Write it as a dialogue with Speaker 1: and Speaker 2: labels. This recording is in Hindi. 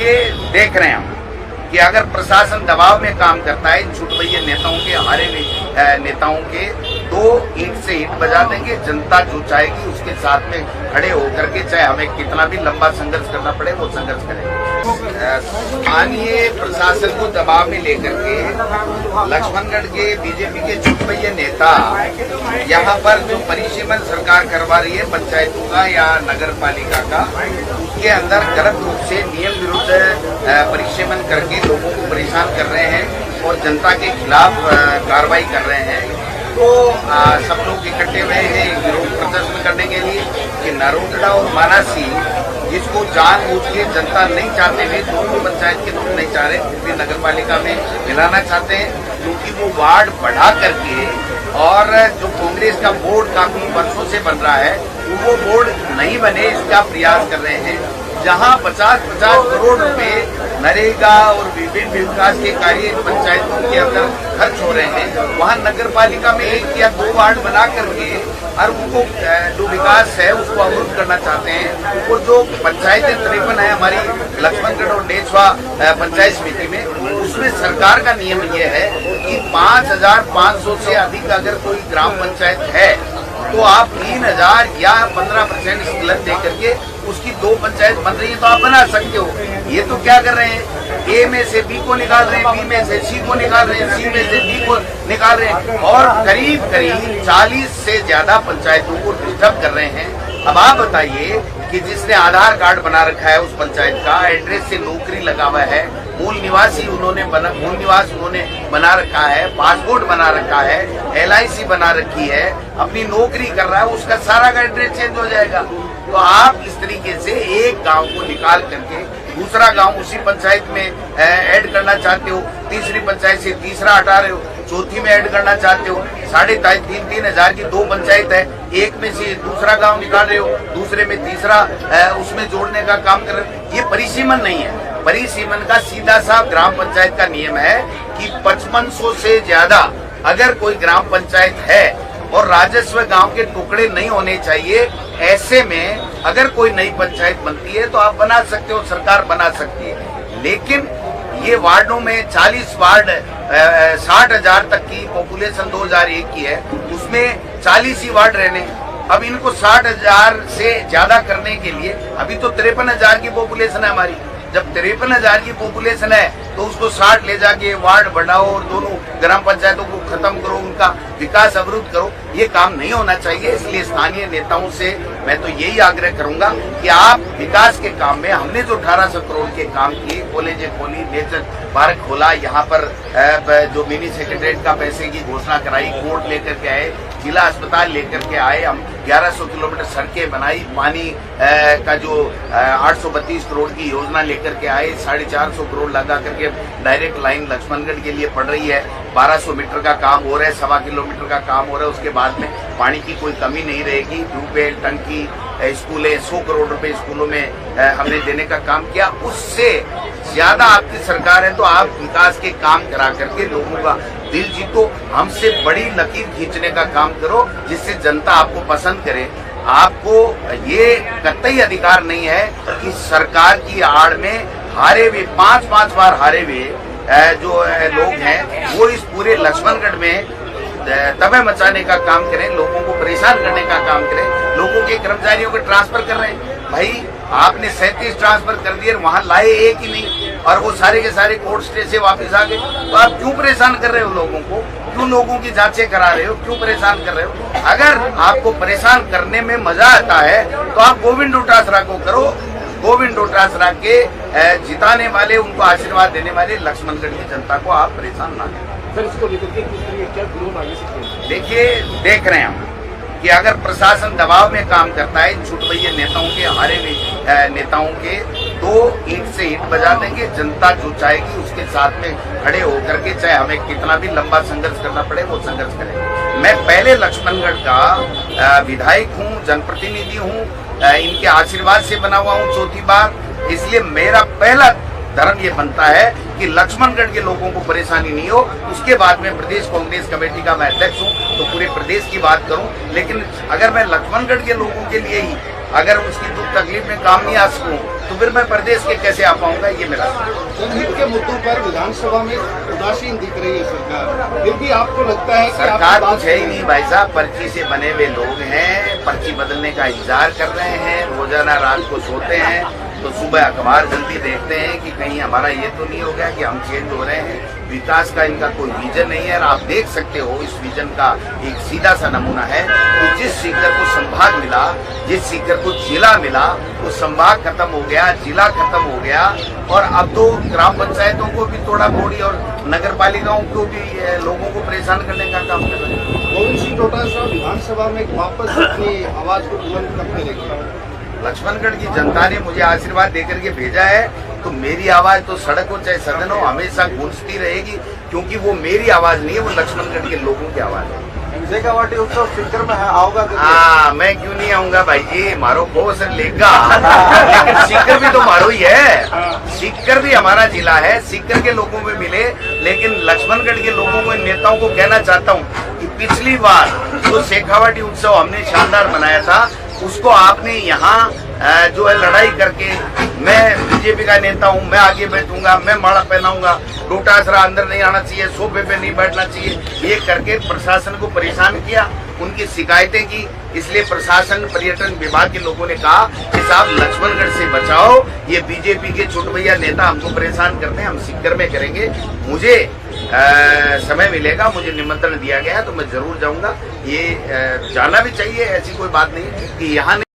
Speaker 1: देखिए, देख रहे हैं हम कि अगर प्रशासन दबाव में काम करता है, इन छुटभैया नेताओं के, हारे हुए नेताओं के, तो ईंट से ईंट बजा देंगे। जनता जो चाहेगी उसके साथ में खड़े होकर के, चाहे हमें कितना भी लंबा संघर्ष करना पड़े, वो संघर्ष करेंगे। स्थानीय प्रशासन को दबाव में लेकर के लक्ष्मणगढ़ के बीजेपी के छुटभैया नेता यहाँ पर जो परिसीमन सरकार करवा रही है पंचायतों का या नगर पालिका का, उसके अंदर गलत रूप से नियम विरुद्ध परिसीमन करके लोगों को परेशान कर रहे हैं और जनता के खिलाफ कार्रवाई कर रहे हैं। तो सब लोग इकट्ठे हुए हैं विरोध प्रदर्शन करने के लिए कि नरोगड़ा और मानासी, जिसको जानबूझ के जनता नहीं चाहते हुए, दोनों पंचायत के लोग नहीं चाह रहे, फिर नगर पालिका में मिलाना चाहते हैं, क्योंकि वो वार्ड बढ़ा करके, और जो कांग्रेस का बोर्ड काफी वर्षों से बन रहा है, वो बोर्ड नहीं बने इसका प्रयास कर रहे हैं। जहां 50-50 करोड़ रुपए नरेगा और विभिन्न विकास के कार्य पंचायतों के अंदर खर्च हो रहे हैं, वहां नगर पालिका में 1 या 2 वार्ड बना करके और उनको जो विकास है उसको अवरुद्ध करना चाहते हैं। और जो पंचायतें 53 है हमारी लक्ष्मणगढ़ और नेछवा पंचायत समिति में, उसमें सरकार का नियम ये है कि 5500 से अधिक अगर कोई ग्राम पंचायत है तो आप 3000 या 15% स्लग दे करके उसकी 2 पंचायत बन रही है तो आप बना सकते हो। ये तो क्या कर रहे हैं, ए में से बी को निकाल रहे हैं, बी में से सी को निकाल रहे हैं, सी में से डी को निकाल रहे हैं, और करीब 40 से ज्यादा पंचायतों को डिस्टर्ब कर रहे हैं। अब आप बताइए कि जिसने आधार कार्ड बना रखा है उस पंचायत का, एड्रेस से नौकरी लगा हुआ है, मूल निवास उन्होंने बना रखा है, पासपोर्ट बना रखा है, LIC बना रखी है, अपनी नौकरी कर रहा है, उसका सारा का एड्रेस चेंज हो जाएगा। तो आप इस तरीके से एक गांव को निकाल करके दूसरा गांव उसी पंचायत में ऐड करना चाहते हो, तीसरी पंचायत से तीसरा हटा रहे हो, चौथी में ऐड करना चाहते हो। 3,500 हजार की 2 पंचायत है, एक में से दूसरा गांव निकाल रहे हो, दूसरे में तीसरा उसमें जोड़ने का काम कर रहे हो। ये परिसीमन नहीं है। परिसीमन का सीधा सा ग्राम पंचायत का नियम है कि 5500 से ज्यादा अगर कोई ग्राम पंचायत है और राजस्व गांव के टुकड़े नहीं होने चाहिए, ऐसे में अगर कोई नई पंचायत बनती है तो आप बना सकते हो, सरकार बना सकती है। लेकिन ये वार्डों में 40 वार्ड 60,000 तक की पॉपुलेशन 2001 की है, उसमें 40 ही वार्ड रहने। अब इनको 60,000 से ज्यादा करने के लिए, अभी तो 53,000 की पॉपुलेशन है हमारी, जब 53,000 की पॉपुलेशन है तो उसको 60 ले जाके वार्ड बढ़ाओ और दोनों ग्राम पंचायतों को खत्म करो, उनका विकास अवरुद्ध करो, ये काम नहीं होना चाहिए। इसलिए स्थानीय नेताओं से मैं तो यही आग्रह करूंगा कि आप विकास के काम में, हमने जो 1800 करोड़ के काम किए, कॉलेजें खोली, नेचर पार्क खोला, यहाँ पर जो मिनी सेक्रेटरीट का पैसे की घोषणा कराई, कोर्ट लेकर के आए, जिला अस्पताल लेकर के आए, हम 1100 किलोमीटर सड़कें बनाई, पानी का जो 832 करोड़ की योजना लेकर के आए, 450 करोड़ लगा करके डायरेक्ट लाइन लक्ष्मणगढ़ के लिए पड़ रही है, 1200 मीटर का काम हो रहा है, 1.25 किलोमीटर का काम हो रहा है। उसके बाद में पानी की कोई कमी नहीं रहेगी। ट्यूबवेल, टंकी, स्कूलें, 100 करोड़ रुपए स्कूलों में हमने देने का काम किया। उससे ज्यादा आपकी सरकार है तो आप विकास के काम करा करके लोगों का दिल जीतो, हमसे बड़ी लकीर खींचने का काम करो जिससे जनता आपको पसंद करे। आपको ये कतई अधिकार नहीं है कि सरकार की आड़ में हारे हुए 5-5 बार हारे हुए जो लोग हैं वो इस पूरे लक्ष्मणगढ़ में तबाही मचाने का काम करें, लोगों को परेशान करने का काम करें, लोगों के कर्मचारियों को ट्रांसफर कर रहे हैं। भाई आपने 37 ट्रांसफर कर दिए, वहां लाए एक ही नहीं, और वो सारे के सारे कोर्ट स्टे से वापस आ गए। तो आप क्यों परेशान कर रहे हो लोगों को, क्यों लोगों की जांचें करा रहे हो, क्यों परेशान कर रहे हो? अगर आपको परेशान करने में मजा आता है तो आप गोविंद डोटासरा को करो। गोविंद डोटासरा के जिताने वाले, उनको आशीर्वाद देने वाले लक्ष्मणगढ़ की जनता को आप परेशान ना करें।
Speaker 2: सर, इसको लेकर के किस तरह क्या विरोध आगे से?
Speaker 1: देखिए, देख रहे हैं हम कि अगर प्रशासन दबाव में काम करता है, छुटभैया नेताओं के, हारे हुए नेताओं के, तो ईंट से ईंट बजा देंगे। जनता जो चाहेगी उसके साथ में खड़े होकर के, चाहे हमें कितना भी लंबा संघर्ष करना पड़े, वो संघर्ष करेंगे। मैं पहले लक्ष्मणगढ़ का विधायक हूँ, जनप्रतिनिधि हूँ, इनके आशीर्वाद से बना हुआ हूँ 4थी बार। इसलिए मेरा पहला धर्म ये बनता है कि लक्ष्मणगढ़ के लोगों को परेशानी नहीं हो। उसके बाद में प्रदेश कांग्रेस कमेटी का मैं अध्यक्ष हूँ तो पूरे प्रदेश की बात करूँ, लेकिन अगर मैं लक्ष्मणगढ़ के लोगों के लिए ही अगर उसकी दुख तकलीफ में काम नहीं आ सकूं तो फिर मैं प्रदेश के कैसे आ पाऊंगा, ये मेरा
Speaker 2: जनहित के मुद्दों पर विधानसभा में उदासीन दिख रही है सरकार, फिर भी आपको लगता है कि
Speaker 1: सरकार
Speaker 2: आपकी बात
Speaker 1: कुछ है ही नहीं भाई साहब, पर्ची से बने हुए लोग हैं, पर्ची बदलने का इंतजार कर रहे हैं, रोजाना रात को सोते हैं तो सुबह अखबार जल्दी देखते हैं कि कहीं हमारा ये तो नहीं हो गया कि हम चेंज हो रहे हैं। विकास का इनका कोई विजन नहीं है और आप देख सकते हो इस विजन का एक सीधा सा नमूना है कि जिस सीकर को संभाग मिला, जिस सीकर को जिला मिला, वो संभाग खत्म हो गया, जिला खत्म हो गया और अब तो ग्राम पंचायतों को भी तोड़ा फोड़ी और नगर पालिकाओं को भी लोगों को परेशान करने का काम कर रहे हैं।
Speaker 2: गोविंद सिंह डोटासरा विधानसभा में वापस अपनी आवाज को बुलंद कब करेंगे?
Speaker 1: लक्ष्मणगढ़ की जनता ने मुझे आशीर्वाद देकर के भेजा है तो मेरी आवाज तो सड़क हो चाहे सदन हो हमेशा गूंजती रहेगी, क्योंकि वो मेरी आवाज नहीं है, वो लक्ष्मणगढ़ के लोगों की आवाज है।
Speaker 2: शेखावाटी उत्सव सीकर में है, आओगा?
Speaker 1: हाँ, मैं क्यों नहीं आऊंगा भाई जी, मारो को सर लेगा लेकिन सीकर भी तो मारो ही है, सीकर भी हमारा जिला है, सीकर के लोगों में मिले। लेकिन लक्ष्मणगढ़ के लोगों को, नेताओं को कहना चाहता हूँ कि पिछली बार जो शेखावाटी उत्सव हमने शानदार मनाया था उसको आपने यहाँ जो है लड़ाई करके, मैं बीजेपी का नेता हूँ, मैं आगे बैठूंगा, मैं माला पहनाऊंगा, डोटासरा अंदर नहीं आना चाहिए, सोफे पे नहीं बैठना चाहिए, ये करके प्रशासन को परेशान किया, उनकी शिकायतें की। इसलिए प्रशासन, पर्यटन विभाग के लोगों ने कहा कि साहब लक्ष्मणगढ़ से बचाओ, ये बीजेपी के छुटभैया नेता हमको परेशान करते हैं, हम सीकर में करेंगे। मुझे समय मिलेगा, मुझे निमंत्रण दिया गया है तो मैं जरूर जाऊंगा। ये जाना भी चाहिए, ऐसी कोई बात नहीं कि यहाँ